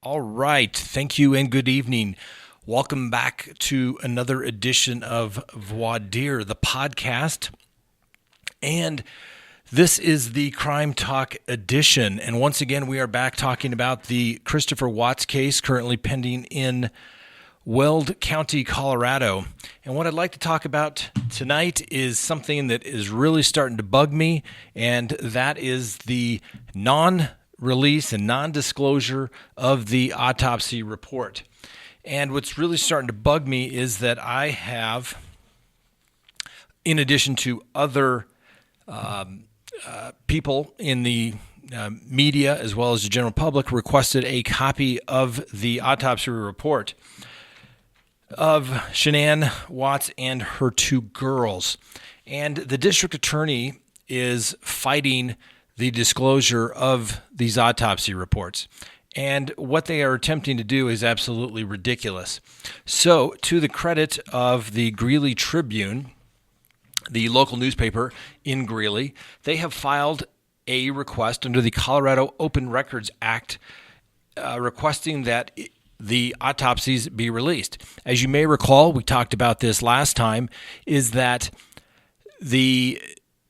All right. Thank you and good evening. Welcome back to another edition of Voir Dire, the podcast. And this is the Crime Talk edition. And once again, we are back talking about the Christopher Watts case currently pending in Weld County, Colorado. And what I'd like to talk about tonight is something that is really starting to bug me, and that is the non-release and non-disclosure of the autopsy report. And what's really starting to bug me is that I have, in addition to other people in the media as well as the general public, requested a copy of the autopsy report of Shanann Watts and her two girls. And the district attorney is fighting the disclosure of these autopsy reports. And what they are attempting to do is absolutely ridiculous. So, to the credit of the Greeley Tribune, the local newspaper in Greeley, they have filed a request under the Colorado Open Records Act requesting that the autopsies be released. As you may recall, we talked about this last time, is that the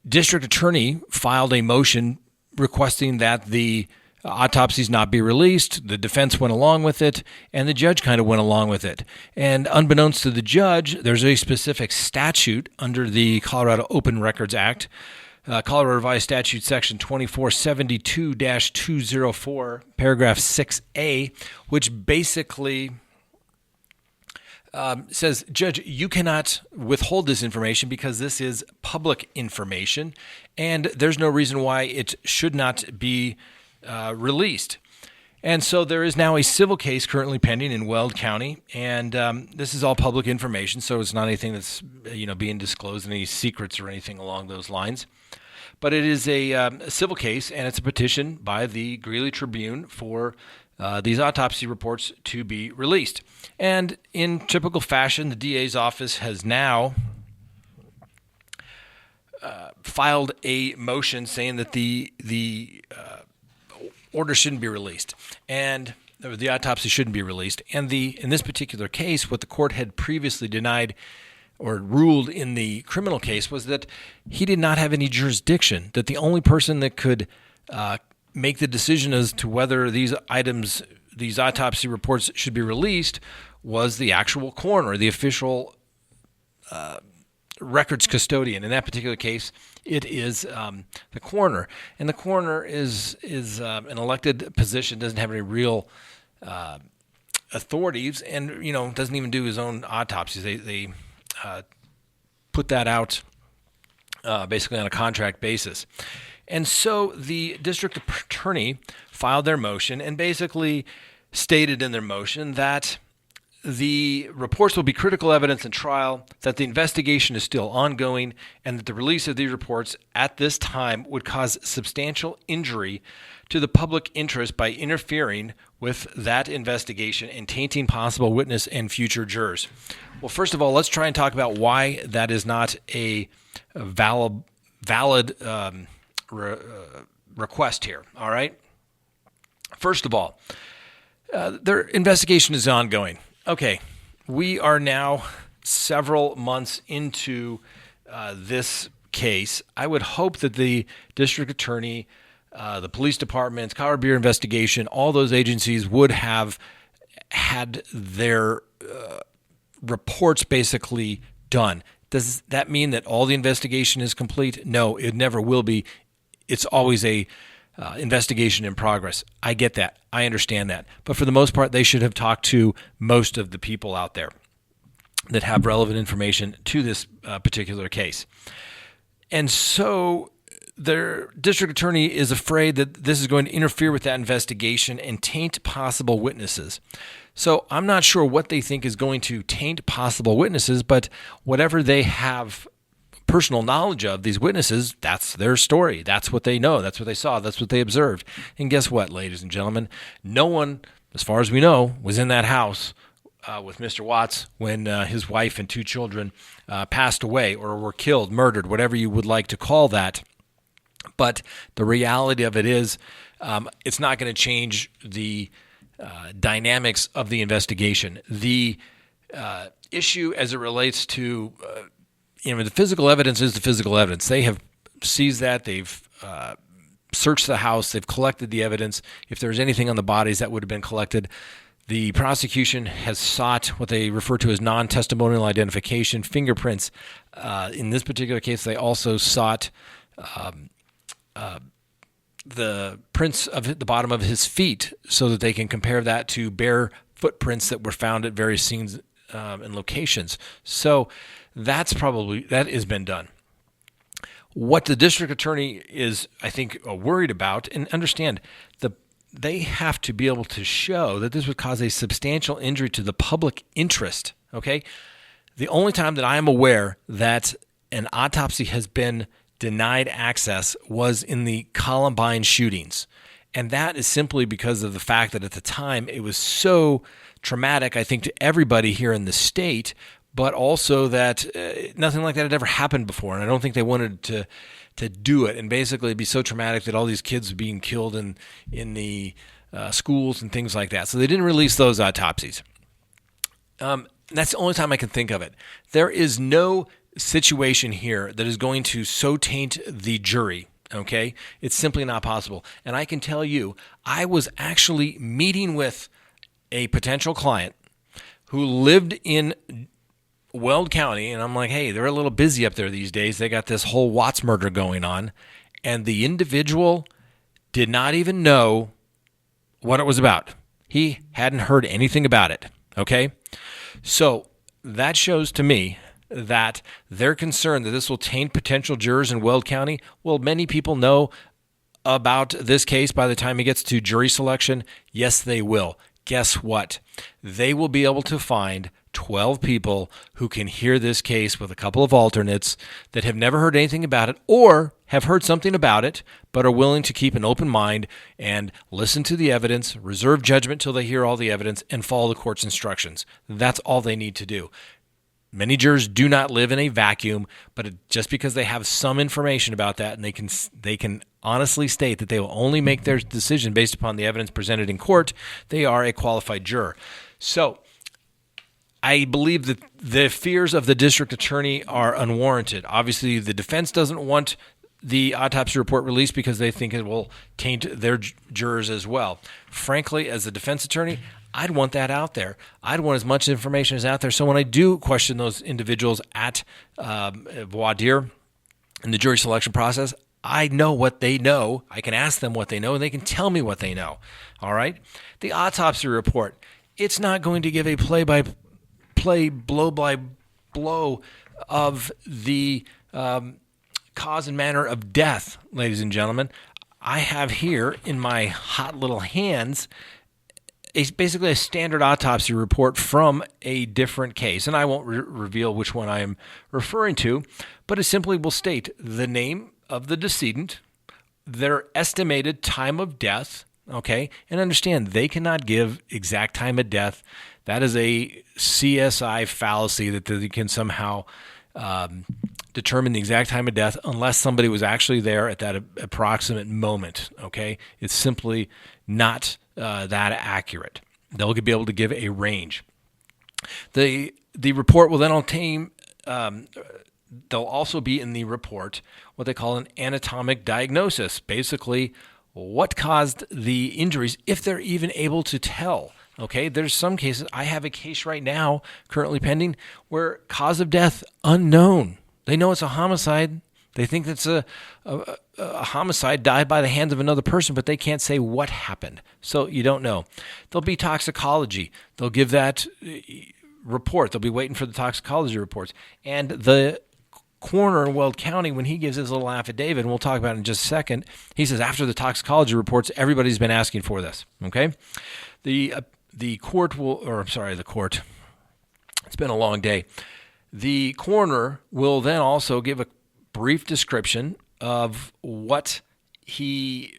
district attorney filed a motion requesting that the autopsies not be released. The defense went along with it, and the judge kind of went along with it. And unbeknownst to the judge, there's a specific statute under the Colorado Open Records Act, Colorado Revised Statute Section 2472-204, paragraph 6A, which basically says, Judge, you cannot withhold this information because this is public information, and there's no reason why it should not be released. And so there is now a civil case currently pending in Weld County, and this is all public information, so it's not anything that's being disclosed, any secrets or anything along those lines. But it is a civil case, and it's a petition by the Greeley Tribune for these autopsy reports to be released. And in typical fashion, the DA's office has now filed a motion saying that the order shouldn't be released, and the autopsy shouldn't be released. And in this particular case, what the court had previously denied or ruled in the criminal case was that he did not have any jurisdiction, that the only person that could make the decision as to whether these autopsy reports should be released was the actual coroner, the official records custodian. In that particular case, it is the coroner. And the coroner is an elected position, doesn't have any real authorities, and doesn't even do his own autopsies. They put that out basically on a contract basis. And so the district attorney filed their motion and basically stated in their motion that the reports will be critical evidence in trial, that the investigation is still ongoing, and that the release of these reports at this time would cause substantial injury to the public interest by interfering with that investigation and tainting possible witness and future jurors. Well, first of all, let's try and talk about why that is not a valid request here, all right? First of all, their investigation is ongoing. Okay, we are now several months into this case. I would hope that the district attorney, the police department, Colorado Bureau Investigation, all those agencies would have had their reports basically done. Does that mean that all the investigation is complete? No, it never will be. It's always a investigation in progress. I get that. I understand that. But for the most part, they should have talked to most of the people out there that have relevant information to this particular case. And so their district attorney is afraid that this is going to interfere with that investigation and taint possible witnesses. So I'm not sure what they think is going to taint possible witnesses, but whatever they have personal knowledge of, these witnesses, that's their story. That's what they know. That's what they saw. That's what they observed. And guess what, ladies and gentlemen? No one, as far as we know, was in that house with Mr. Watts when his wife and two children passed away or were killed, murdered, whatever you would like to call that. But the reality of it is it's not going to change the dynamics of the investigation. The issue as it relates to the physical evidence is the physical evidence. They have seized that. They've searched the house. They've collected the evidence. If there's anything on the bodies that would have been collected, the prosecution has sought what they refer to as non-testimonial identification, fingerprints. In this particular case, they also sought the prints of the bottom of his feet so that they can compare that to bare footprints that were found at various scenes and locations. So that has been done. What the district attorney is, I think, worried about, and understand, they have to be able to show that this would cause a substantial injury to the public interest, okay? The only time that I am aware that an autopsy has been denied access was in the Columbine shootings. And that is simply because of the fact that at the time it was so traumatic, I think, to everybody here in the state, but also that nothing like that had ever happened before. And I don't think they wanted to do it. And basically it'd be so traumatic that all these kids were being killed in the schools and things like that. So they didn't release those autopsies. That's the only time I can think of it. There is no situation here that is going to so taint the jury. Okay? It's simply not possible. And I can tell you, I was actually meeting with a potential client who lived in Weld County, and I'm like, hey, they're a little busy up there these days. They got this whole Watts murder going on, and the individual did not even know what it was about. He hadn't heard anything about it, okay? So that shows to me that they're concerned that this will taint potential jurors in Weld County. Well, many people know about this case by the time it gets to jury selection. Yes, they will. Guess what? They will be able to find 12 people who can hear this case with a couple of alternates that have never heard anything about it or have heard something about it but are willing to keep an open mind and listen to the evidence, reserve judgment till they hear all the evidence, and follow the court's instructions. That's all they need to do. Many jurors do not live in a vacuum, but just because they have some information about that and they can honestly state that they will only make their decision based upon the evidence presented in court, they are a qualified juror. So I believe that the fears of the district attorney are unwarranted. Obviously, the defense doesn't want the autopsy report released because they think it will taint their jurors as well. Frankly, as a defense attorney, I'd want that out there. I'd want as much information as out there. So when I do question those individuals at Voir Dire in the jury selection process, I know what they know. I can ask them what they know, and they can tell me what they know. All right? The autopsy report, it's not going to give a play-by-play, blow-by-blow of the cause and manner of death, ladies and gentlemen. I have here in my hot little hands basically a standard autopsy report from a different case. And I won't reveal which one I am referring to, but it simply will state the name of the decedent, their estimated time of death, okay? And understand, they cannot give exact time of death. That is a CSI fallacy that they can somehow determine the exact time of death unless somebody was actually there at that approximate moment, okay? It's simply not that accurate. They'll be able to give a range. The report will then obtain, there'll also be in the report what they call an anatomic diagnosis, basically what caused the injuries, if they're even able to tell. Okay, there's some cases. I have a case right now currently pending where cause of death unknown. They know it's a homicide. They think it's a homicide, died by the hands of another person, but they can't say what happened. So you don't know. There'll be toxicology. They'll give that report. They'll be waiting for the toxicology reports. And the coroner in Weld County, when he gives his little affidavit, and we'll talk about it in just a second, he says after the toxicology reports, everybody's been asking for this. Okay? The court will, or I'm sorry, the court, it's been a long day. The coroner will then also give a brief description of what he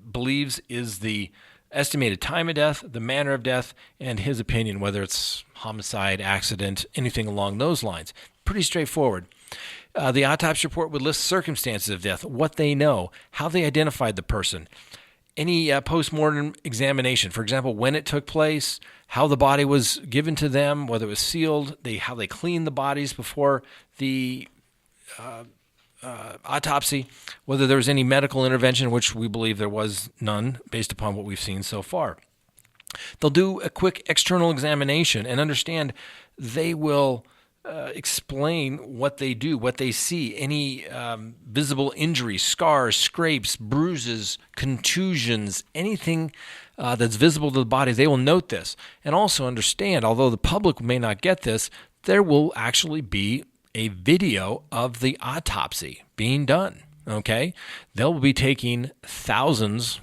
believes is the estimated time of death, the manner of death, and his opinion, whether it's homicide, accident, anything along those lines. Pretty straightforward. The autopsy report would list circumstances of death, what they know, how they identified the person. any post-mortem examination. For example, when it took place, how the body was given to them, whether it was sealed, how they cleaned the bodies before the autopsy, whether there was any medical intervention, which we believe there was none based upon what we've seen so far. They'll do a quick external examination and understand they will explain what they do, what they see, any visible injuries, scars, scrapes, bruises, contusions, anything that's visible to the body. They will note this and also understand, although the public may not get this, there will actually be a video of the autopsy being done, okay? They'll be taking thousands,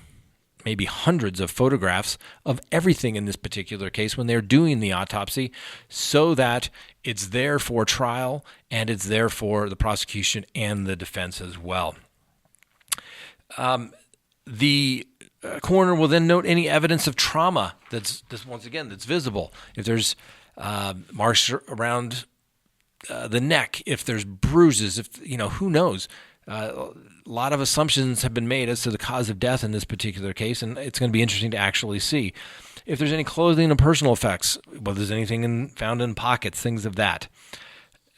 maybe hundreds of photographs of everything in this particular case when they're doing the autopsy so that it's there for trial and it's there for the prosecution and the defense as well. The coroner will then note any evidence of trauma that's visible. If there's marks around the neck, if there's bruises, who knows? A lot of assumptions have been made as to the cause of death in this particular case, and it's going to be interesting to actually see. If there's any clothing and personal effects, whether there's anything found in pockets, things of that.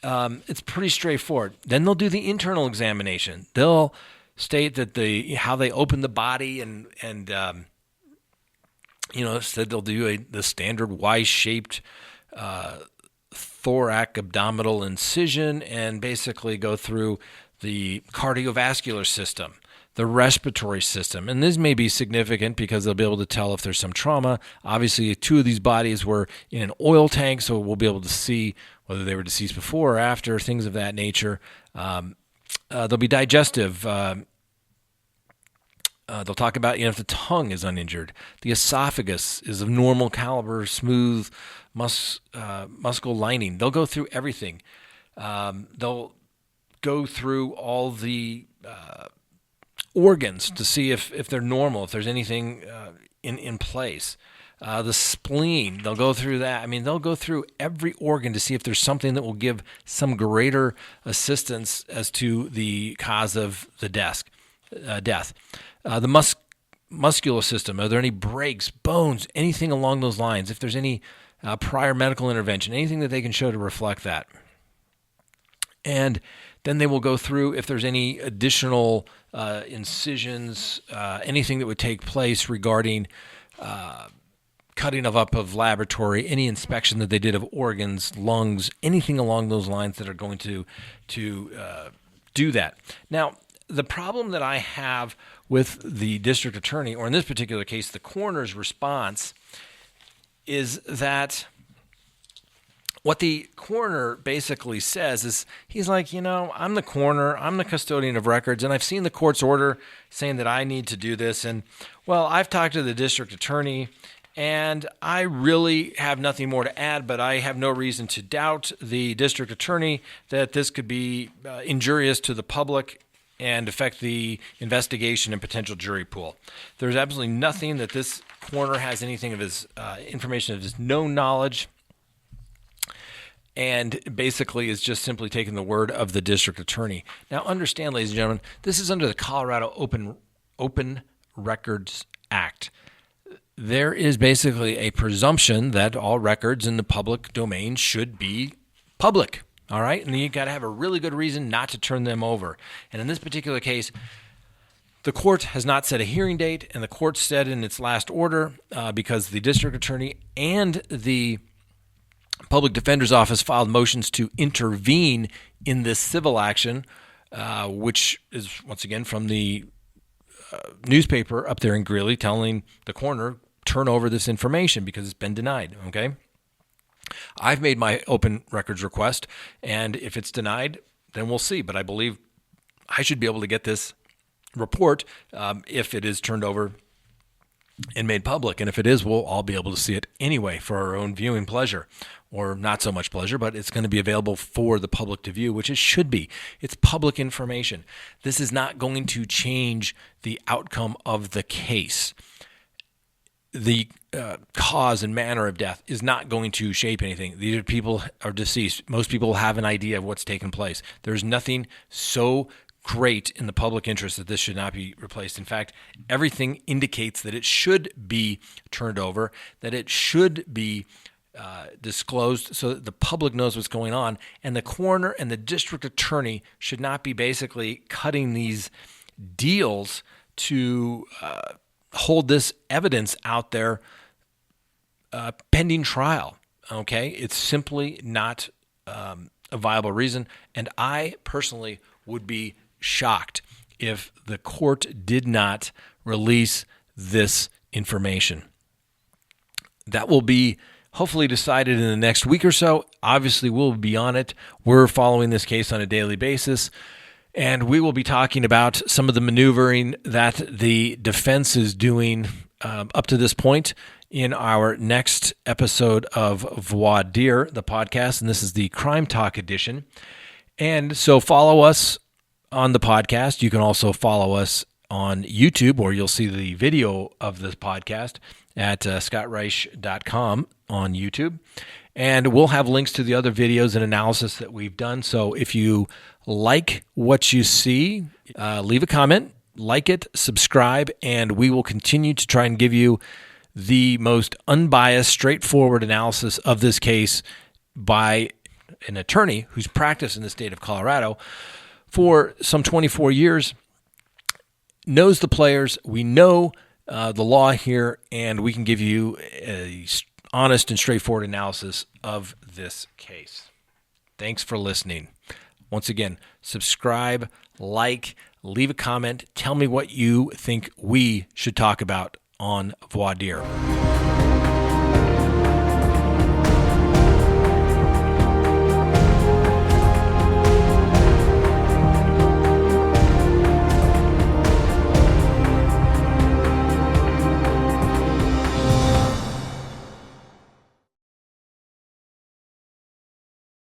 It's pretty straightforward. Then they'll do the internal examination. They'll state that how they open the body and said they'll do the standard Y-shaped thoracic abdominal incision and basically go through the cardiovascular system, the respiratory system. And this may be significant because they'll be able to tell if there's some trauma. Obviously, 2 of these bodies were in an oil tank, so we'll be able to see whether they were deceased before or after, things of that nature. There'll be digestive. They'll talk about if the tongue is uninjured, the esophagus is of normal caliber, smooth, muscle lining. They'll go through everything. They'll go through all the organs to see if they're normal, if there's anything in place. The spleen, they'll go through that. I mean, they'll go through every organ to see if there's something that will give some greater assistance as to the cause of the death. The muscular system, are there any breaks, bones, anything along those lines? If there's any prior medical intervention, anything that they can show to reflect that. And then they will go through if there's any additional incisions, anything that would take place regarding cutting up of laboratory, any inspection that they did of organs, lungs, anything along those lines that are going to do that. Now, the problem that I have with the district attorney, or in this particular case, the coroner's response, is that what the coroner basically says is, he's like, I'm the coroner, I'm the custodian of records, and I've seen the court's order saying that I need to do this. And, well, I've talked to the district attorney, and I really have nothing more to add, but I have no reason to doubt the district attorney that this could be injurious to the public and affect the investigation and potential jury pool. There's absolutely nothing that this coroner has anything of his information of his known knowledge, and basically is just simply taking the word of the district attorney. Now, understand, ladies and gentlemen, this is under the Colorado Open Records Act. There is basically a presumption that all records in the public domain should be public. All right, and you got to have a really good reason not to turn them over. And in this particular case, the court has not set a hearing date, and the court said in its last order, because the district attorney and the public defender's office filed motions to intervene in this civil action, which is once again from the newspaper up there in Greeley telling the coroner, turn over this information because it's been denied. Okay. I've made my open records request, and if it's denied, then we'll see. But I believe I should be able to get this report if it is turned over and made public. And if it is, we'll all be able to see it anyway for our own viewing pleasure, or not so much pleasure, but it's going to be available for the public to view, which it should be. It's public information. This is not going to change the outcome of the case. The cause and manner of death is not going to shape anything. These people are deceased. Most people have an idea of what's taken place. There's nothing so great in the public interest that this should not be replaced. In fact, everything indicates that it should be turned over, that it should be disclosed so that the public knows what's going on. And the coroner and the district attorney should not be basically cutting these deals to hold this evidence out there pending trial. Okay? It's simply not a viable reason. And I personally would be shocked if the court did not release this information. That will be hopefully decided in the next week or so. Obviously, we'll be on it. We're following this case on a daily basis, and we will be talking about some of the maneuvering that the defense is doing up to this point in our next episode of Voir Dire, the podcast, and this is the Crime Talk edition. And so follow us on the podcast. You can also follow us on YouTube, or you'll see the video of this podcast at scottreisch.com on YouTube. And we'll have links to the other videos and analysis that we've done. So if you like what you see, leave a comment, like it, subscribe, and we will continue to try and give you the most unbiased, straightforward analysis of this case by an attorney who's practiced in the state of Colorado for some 24 years, knows the players. We know the law here, and we can give you a honest and straightforward analysis of this case. Thanks for listening. Once again, subscribe, like, leave a comment. Tell me what you think we should talk about on Voir Dire.